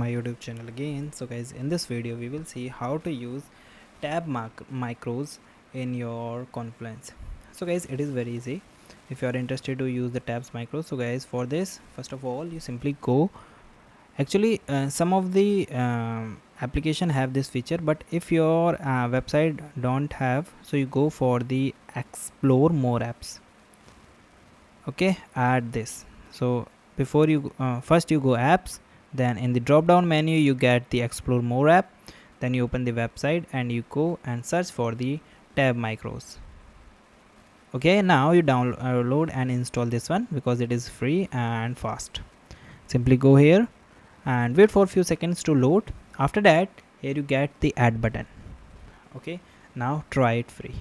My YouTube channel again. So guys, in this video we will see how to use tab micros in your Confluence. So guys, it is very easy if you are interested to use the tabs micros. So guys, for this, first of all, you simply go. Actually, some of the application have this feature, but if your website don't have, so you go for the explore more apps. Okay, add this. So before you first you go apps, then in the drop down menu you get the explore more app, then you open the website and you go and search for the tab micros. Okay, now you download and install this one because it is free and fast. Simply go here and wait for a few seconds to load. After that, here you get the add button. Okay, now try it free.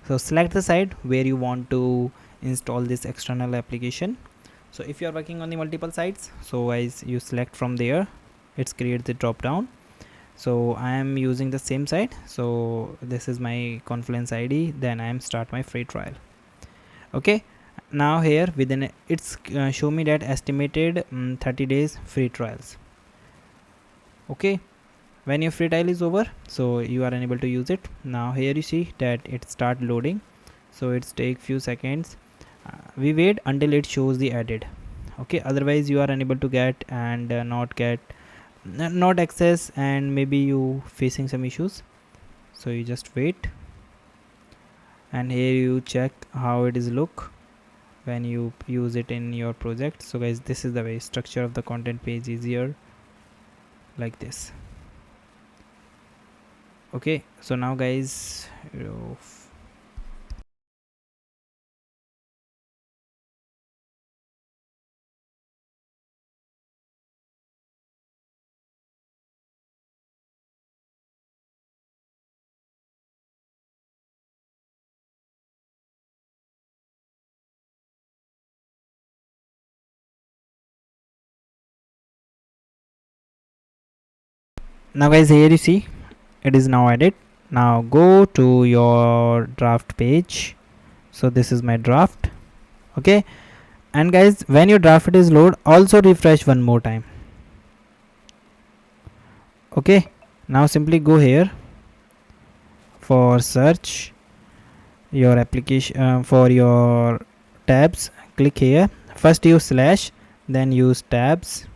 So select the site where you want to install this external application. So if you are working on the multiple sites, so as you select from there, it's create the drop down. So I am using the same site, so this is my Confluence ID, then I am start my free trial. Okay, now here within it's show me that estimated 30 days free trials. Okay, when your free trial is over, so you are unable to use it. Now here you see that it start loading, so it's take few seconds. We wait until it shows the added. Okay, otherwise you are unable to get and not access, and maybe you facing some issues. So you just wait, and here you check how it is look when you use it in your project. So guys, this is the way structure of the content page is here like this. Okay, so now guys, now guys, here you see it is now added. Now go to your draft page. So this is my draft. Okay, and guys, when your draft is load, also refresh one more time. Okay, now simply go here for search your application for your tabs. Click here, first use slash, then use tabs.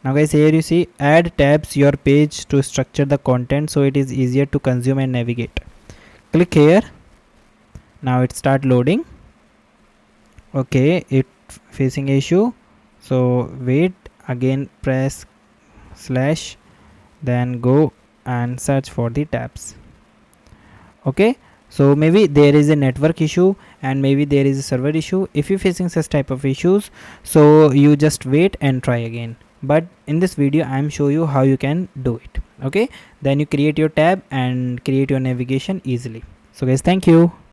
Now guys, here you see add tabs your page to structure the content so it is easier to consume and navigate. Click here. Now it start loading. Okay, it facing issue, so wait, again press slash, then go and search for the tabs. Okay, so maybe there is a network issue and maybe there is a server issue. If you're facing such type of issues, so you just wait and try again, but in this video I'm show you how you can do it. Okay, then you create your tab and create your navigation easily. So guys, thank you.